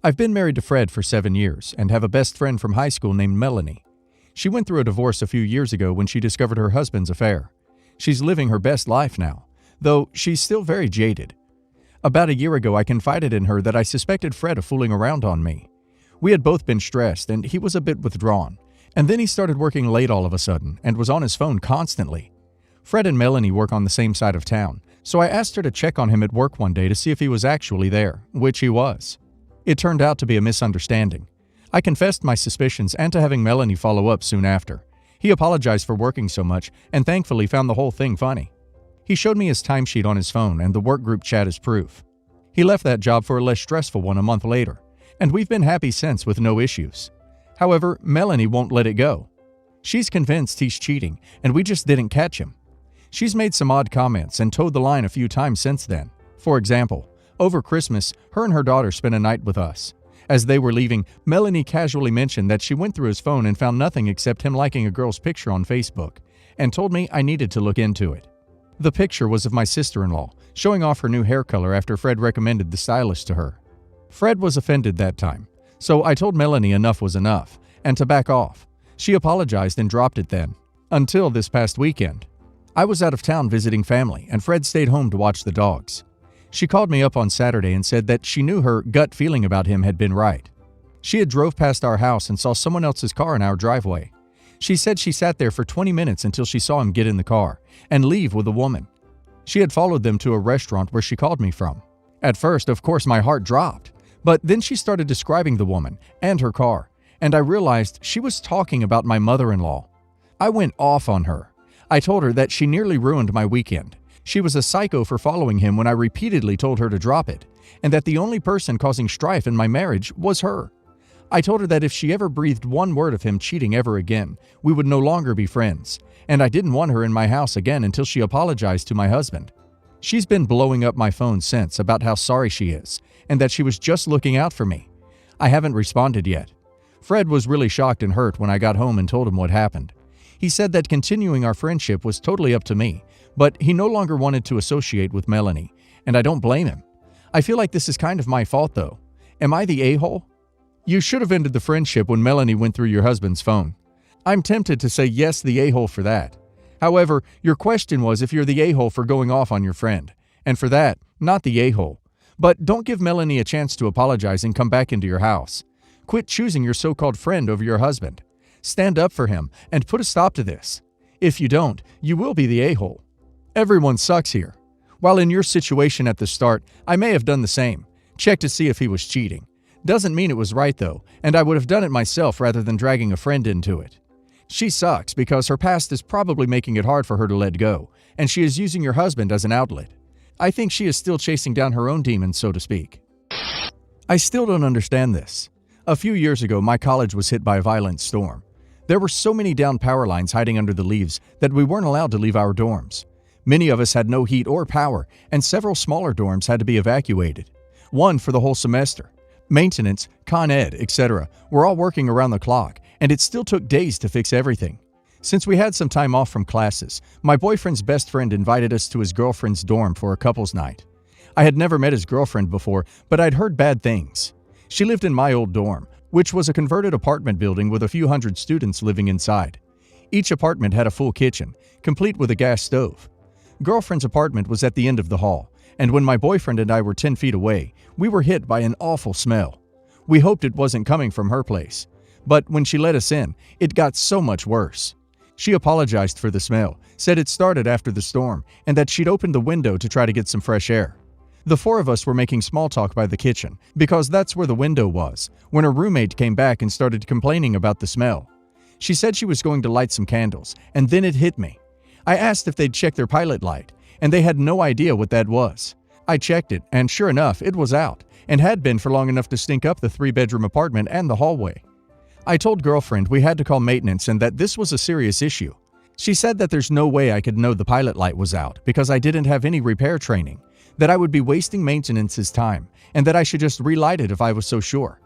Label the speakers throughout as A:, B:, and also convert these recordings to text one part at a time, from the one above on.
A: I've been married to Fred for 7 years and have a best friend from high school named Melanie. She went through a divorce a few years ago when she discovered her husband's affair. She's living her best life now, though she's still very jaded. About a year ago, I confided in her that I suspected Fred of fooling around on me. We had both been stressed and he was a bit withdrawn, and then he started working late all of a sudden and was on his phone constantly. Fred and Melanie work on the same side of town, so I asked her to check on him at work one day to see if he was actually there, which he was. It turned out to be a misunderstanding. I confessed my suspicions and to having Melanie follow up soon after. He apologized for working so much and thankfully found the whole thing funny. He showed me his timesheet on his phone and the work group chat as proof. He left that job for a less stressful one a month later, and we've been happy since with no issues. However, Melanie won't let it go. She's convinced he's cheating, and we just didn't catch him. She's made some odd comments and towed the line a few times since then. For example, over Christmas, her and her daughter spent a night with us. As they were leaving, Melanie casually mentioned that she went through his phone and found nothing except him liking a girl's picture on Facebook, and told me I needed to look into it. The picture was of my sister-in-law, showing off her new hair color after Fred recommended the stylist to her. Fred was offended that time, so I told Melanie enough was enough, and to back off. She apologized and dropped it then. Until this past weekend. I was out of town visiting family, and Fred stayed home to watch the dogs. She called me up on Saturday and said that she knew her gut feeling about him had been right. She had drove past our house and saw someone else's car in our driveway. She said she sat there for 20 minutes until she saw him get in the car and leave with a woman. She had followed them to a restaurant where she called me from. At first, of course, my heart dropped, but then she started describing the woman and her car, and I realized she was talking about my mother-in-law. I went off on her. I told her that she nearly ruined my weekend. She was a psycho for following him when I repeatedly told her to drop it, and that the only person causing strife in my marriage was her. I told her that if she ever breathed one word of him cheating ever again, we would no longer be friends, and I didn't want her in my house again until she apologized to my husband. She's been blowing up my phone since about how sorry she is, and that she was just looking out for me. I haven't responded yet. Fred was really shocked and hurt when I got home and told him what happened. He said that continuing our friendship was totally up to me, but he no longer wanted to associate with Melanie, and I don't blame him. I feel like this is kind of my fault though. Am I the a-hole? You should have ended the friendship when Melanie went through your husband's phone. I'm tempted to say yes, the a-hole for that. However, your question was if you're the a-hole for going off on your friend, and for that, not the a-hole. But don't give Melanie a chance to apologize and come back into your house. Quit choosing your so-called friend over your husband. Stand up for him and put a stop to this. If you don't, you will be the a-hole. Everyone sucks here. While in your situation at the start, I may have done the same. Check to see if he was cheating. Doesn't mean it was right though, and I would have done it myself rather than dragging a friend into it. She sucks because her past is probably making it hard for her to let go, and she is using your husband as an outlet. I think she is still chasing down her own demons, so to speak. I still don't understand this. A few years ago, my college was hit by a violent storm. There were so many down power lines hiding under the leaves that we weren't allowed to leave our dorms. Many of us had no heat or power, and several smaller dorms had to be evacuated. One for the whole semester. Maintenance, Con Ed, etc. were all working around the clock, and it still took days to fix everything. Since we had some time off from classes, my boyfriend's best friend invited us to his girlfriend's dorm for a couple's night. I had never met his girlfriend before, but I'd heard bad things. She lived in my old dorm, which was a converted apartment building with a few hundred students living inside. Each apartment had a full kitchen, complete with a gas stove. Girlfriend's apartment was at the end of the hall, and when my boyfriend and I were 10 feet away, we were hit by an awful smell. We hoped it wasn't coming from her place, but when she let us in, it got so much worse. She apologized for the smell, said it started after the storm, and that she'd opened the window to try to get some fresh air. The four of us were making small talk by the kitchen, because that's where the window was, when her roommate came back and started complaining about the smell. She said she was going to light some candles, and then it hit me. I asked if they'd check their pilot light, and they had no idea what that was. I checked it, and sure enough, it was out, and had been for long enough to stink up the 3-bedroom apartment and the hallway. I told girlfriend we had to call maintenance and that this was a serious issue. She said that there's no way I could know the pilot light was out because I didn't have any repair training, that I would be wasting maintenance's time, and that I should just relight it if I was so sure.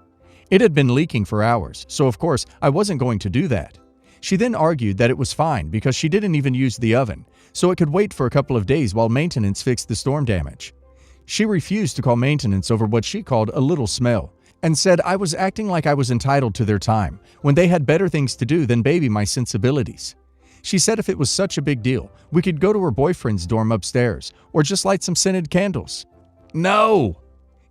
A: It had been leaking for hours, so of course I wasn't going to do that. She then argued that it was fine because she didn't even use the oven, so it could wait for a couple of days while maintenance fixed the storm damage. She refused to call maintenance over what she called a little smell, and said I was acting like I was entitled to their time when they had better things to do than baby my sensibilities. She said if it was such a big deal, we could go to her boyfriend's dorm upstairs or just light some scented candles. No!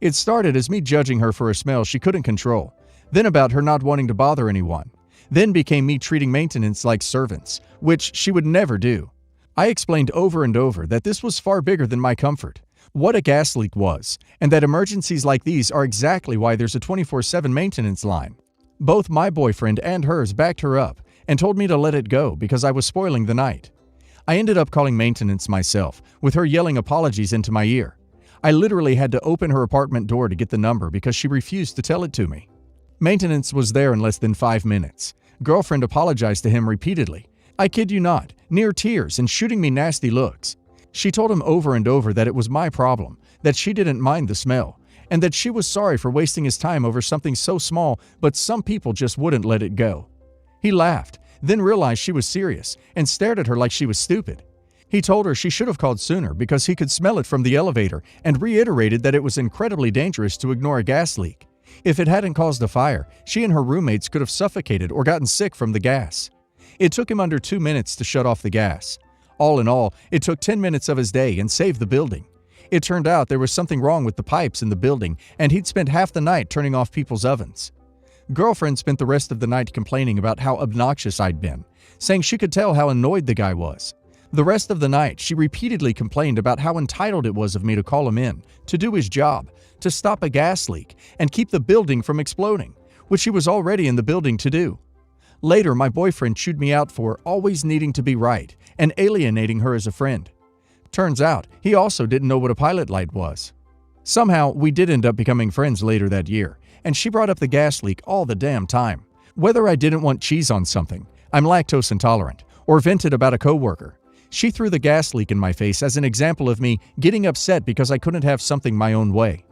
A: It started as me judging her for a smell she couldn't control, then about her not wanting to bother anyone, then became me treating maintenance like servants, which she would never do. I explained over and over that this was far bigger than my comfort, what a gas leak was, and that emergencies like these are exactly why there's a 24/7 maintenance line. Both my boyfriend and hers backed her up and told me to let it go because I was spoiling the night. I ended up calling maintenance myself, with her yelling apologies into my ear. I literally had to open her apartment door to get the number because she refused to tell it to me. Maintenance was there in less than 5 minutes. Girlfriend apologized to him repeatedly. I kid you not, near tears and shooting me nasty looks. She told him over and over that it was my problem, that she didn't mind the smell, and that she was sorry for wasting his time over something so small, but some people just wouldn't let it go. He laughed, then realized she was serious, and stared at her like she was stupid. He told her she should have called sooner because he could smell it from the elevator and reiterated that it was incredibly dangerous to ignore a gas leak. If it hadn't caused a fire, she and her roommates could have suffocated or gotten sick from the gas. It took him under 2 minutes to shut off the gas. All in all, it took 10 minutes of his day and saved the building. It turned out there was something wrong with the pipes in the building, and he'd spent half the night turning off people's ovens. Girlfriend spent the rest of the night complaining about how obnoxious I'd been, saying she could tell how annoyed the guy was. The rest of the night, she repeatedly complained about how entitled it was of me to call him in, to do his job, to stop a gas leak, and keep the building from exploding, which he was already in the building to do. Later, my boyfriend chewed me out for always needing to be right and alienating her as a friend. Turns out, he also didn't know what a pilot light was. Somehow, we did end up becoming friends later that year, and she brought up the gas leak all the damn time. Whether I didn't want cheese on something, I'm lactose intolerant, or vented about a coworker, she threw the gas leak in my face as an example of me getting upset because I couldn't have something my own way.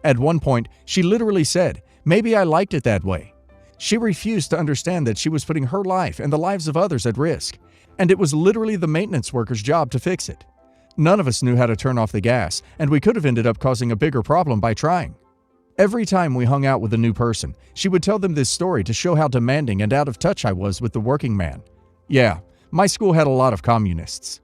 A: At one point, she literally said, maybe I liked it that way. She refused to understand that she was putting her life and the lives of others at risk, and it was literally the maintenance worker's job to fix it. None of us knew how to turn off the gas, and we could have ended up causing a bigger problem by trying. Every time we hung out with a new person, she would tell them this story to show how demanding and out of touch I was with the working man. Yeah, my school had a lot of communists.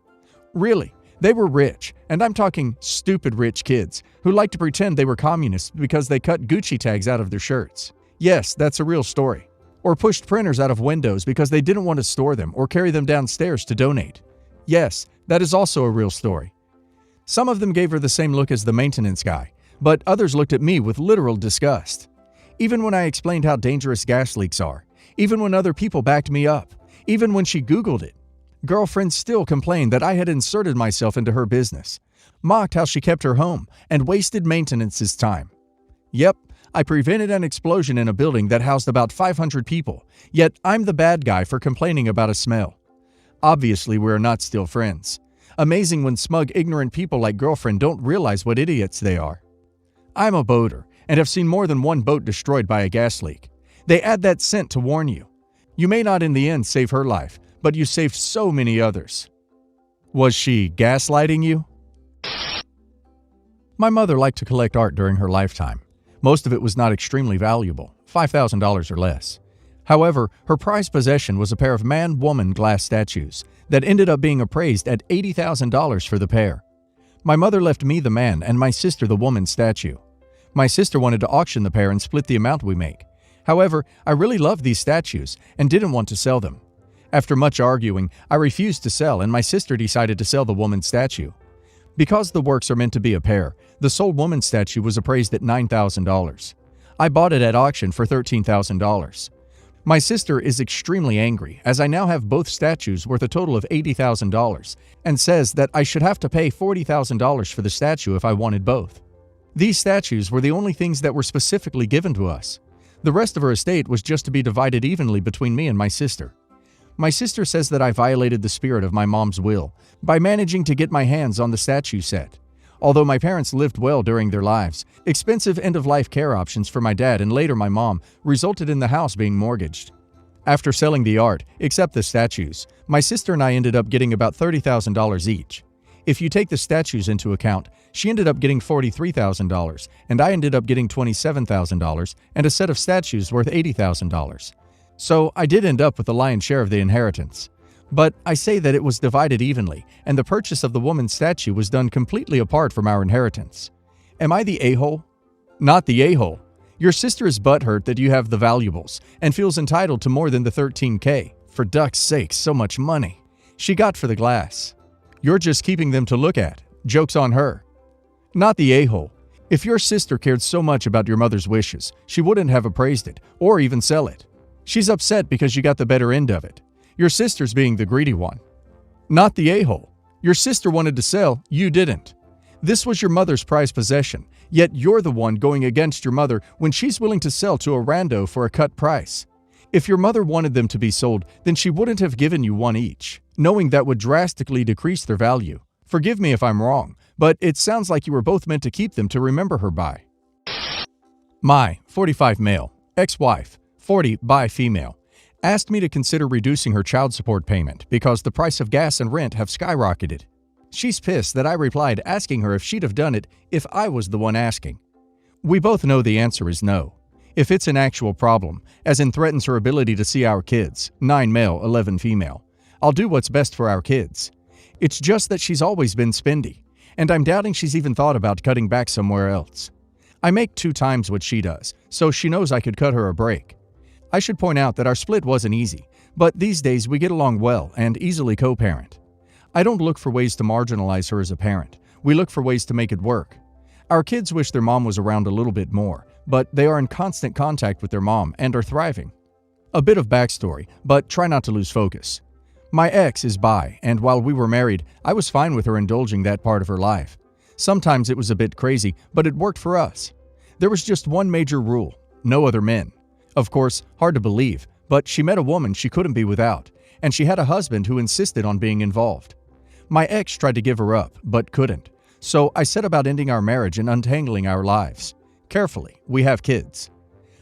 A: Really, they were rich, and I'm talking stupid rich kids who liked to pretend they were communists because they cut Gucci tags out of their shirts. Yes, that's a real story. Or pushed printers out of windows because they didn't want to store them or carry them downstairs to donate. Yes, that is also a real story. Some of them gave her the same look as the maintenance guy, but others looked at me with literal disgust. Even when I explained how dangerous gas leaks are, even when other people backed me up, even when she Googled it, girlfriend still complained that I had inserted myself into her business, mocked how she kept her home, and wasted maintenance's time. Yep, I prevented an explosion in a building that housed about 500 people, yet I'm the bad guy for complaining about a smell. Obviously, we're not still friends. Amazing when smug, ignorant people like girlfriend don't realize what idiots they are. I'm a boater and have seen more than one boat destroyed by a gas leak. They add that scent to warn you. You may not in the end save her life, but you saved so many others. Was she gaslighting you? My mother liked to collect art during her lifetime. Most of it was not extremely valuable, $5,000 or less. However, her prized possession was a pair of man-woman glass statues that ended up being appraised at $80,000 for the pair. My mother left me the man and my sister the woman statue. My sister wanted to auction the pair and split the amount we make. However, I really loved these statues and didn't want to sell them. After much arguing, I refused to sell and my sister decided to sell the woman statue. Because the works are meant to be a pair, the sold woman statue was appraised at $9,000. I bought it at auction for $13,000. My sister is extremely angry as I now have both statues worth a total of $80,000 and says that I should have to pay $40,000 for the statue if I wanted both. These statues were the only things that were specifically given to us. The rest of her estate was just to be divided evenly between me and my sister. My sister says that I violated the spirit of my mom's will by managing to get my hands on the statue set. Although my parents lived well during their lives, expensive end-of-life care options for my dad and later my mom resulted in the house being mortgaged. After selling the art, except the statues, my sister and I ended up getting about $30,000 each. If you take the statues into account, She ended up getting $43,000, and I ended up getting $27,000 and a set of statues worth $80,000. So I did end up with the lion's share of the inheritance. But I say that it was divided evenly, and the purchase of the woman's statue was done completely apart from our inheritance. Am I the a-hole? Not the a-hole. Your sister is butthurt that you have the valuables and feels entitled to more than the $13K. For duck's sake, so much money. She got for the glass. You're just keeping them to look at. Joke's on her. Not the a-hole. If your sister cared so much about your mother's wishes, she wouldn't have appraised it or even sell it. She's upset because you got the better end of it. Your sister's being the greedy one. Not the a-hole. Your sister wanted to sell, you didn't. This was your mother's prized possession, yet you're the one going against your mother when she's willing to sell to a rando for a cut price. If your mother wanted them to be sold, then she wouldn't have given you one each, knowing that would drastically decrease their value. Forgive me if I'm wrong, but it sounds like you were both meant to keep them to remember her by. My 45 male, ex-wife, 40 bi female, asked me to consider reducing her child support payment because the price of gas and rent have skyrocketed. She's pissed that I replied asking her if she'd have done it if I was the one asking. We both know the answer is no. If it's an actual problem, as in threatens her ability to see our kids, 9 male, 11 female, I'll do what's best for our kids. It's just that she's always been spendy, and I'm doubting she's even thought about cutting back somewhere else. I make 2 times what she does, so she knows I could cut her a break. I should point out that our split wasn't easy, but these days we get along well and easily co-parent. I don't look for ways to marginalize her as a parent. We look for ways to make it work. Our kids wish their mom was around a little bit more, but they are in constant contact with their mom and are thriving. A bit of backstory, but try not to lose focus. My ex is bi, and while we were married, I was fine with her indulging that part of her life. Sometimes it was a bit crazy, but it worked for us. There was just one major rule: no other men. Of course, hard to believe, but she met a woman she couldn't be without, and she had a husband who insisted on being involved. My ex tried to give her up, but couldn't. So I set about ending our marriage and untangling our lives. Carefully, we have kids.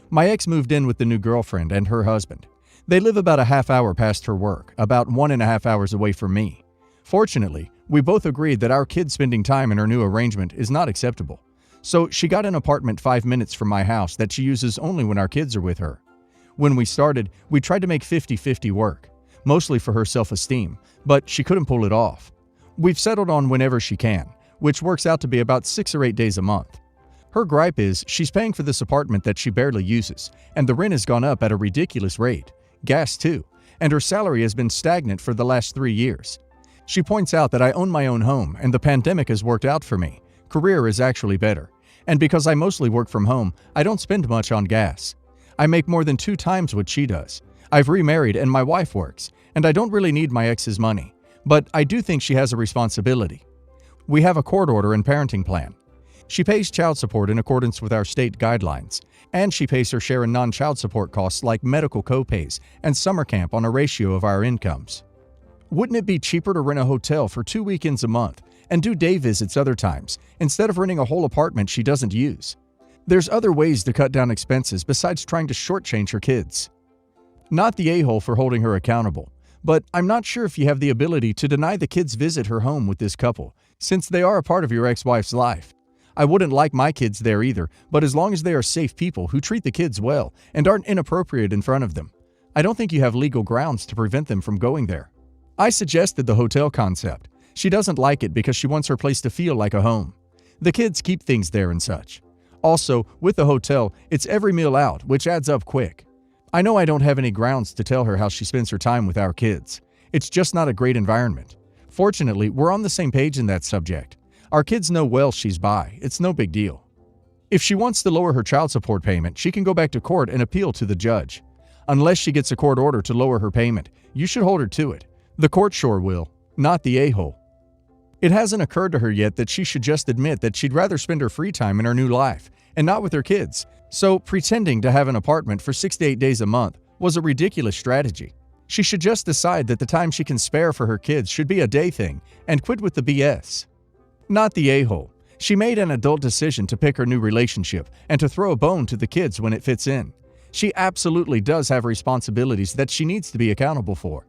A: My ex moved in with the new girlfriend and her husband. They live about a half hour past her work, about 1.5 hours away from me. Fortunately, we both agreed that our kids spending time in her new arrangement is not acceptable. So she got an apartment 5 minutes from my house that she uses only when our kids are with her. When we started, we tried to make 50-50 work, mostly for her self-esteem, but she couldn't pull it off. We've settled on whenever she can, which works out to be about 6 or 8 days a month. Her gripe is she's paying for this apartment that she barely uses, and the rent has gone up at a ridiculous rate. Gas too, and her salary has been stagnant for the last 3 years. She points out that I own my own home and the pandemic has worked out for me. Career is actually better. And because I mostly work from home, I don't spend much on gas. I make more than 2 times what she does. I've remarried and my wife works, and I don't really need my ex's money. But I do think she has a responsibility. We have a court order and parenting plan. She pays child support in accordance with our state guidelines, and she pays her share in non-child support costs like medical co-pays and summer camp on a ratio of our incomes. Wouldn't it be cheaper to rent a hotel for 2 weekends a month and do day visits other times instead of renting a whole apartment she doesn't use? There's other ways to cut down expenses besides trying to shortchange her kids. Not the a-hole for holding her accountable, but I'm not sure if you have the ability to deny the kids visit her home with this couple, since they are a part of your ex-wife's life. I wouldn't like my kids there either, but as long as they are safe people who treat the kids well and aren't inappropriate in front of them, I don't think you have legal grounds to prevent them from going there. I suggested the hotel concept. She doesn't like it because she wants her place to feel like a home. The kids keep things there and such. Also, with the hotel, it's every meal out, which adds up quick. I know I don't have any grounds to tell her how she spends her time with our kids. It's just not a great environment. Fortunately, we're on the same page in that subject. Our kids know well she's bi. It's no big deal. If she wants to lower her child support payment, she can go back to court and appeal to the judge. Unless she gets a court order to lower her payment, you should hold her to it. The court sure will, not the a-hole. It hasn't occurred to her yet that she should just admit that she'd rather spend her free time in her new life and not with her kids, so pretending to have an apartment for 6 to 8 days a month was a ridiculous strategy. She should just decide that the time she can spare for her kids should be a day thing and quit with the BS. Not the a-hole. She made an adult decision to pick her new relationship and to throw a bone to the kids when it fits in. She absolutely does have responsibilities that she needs to be accountable for.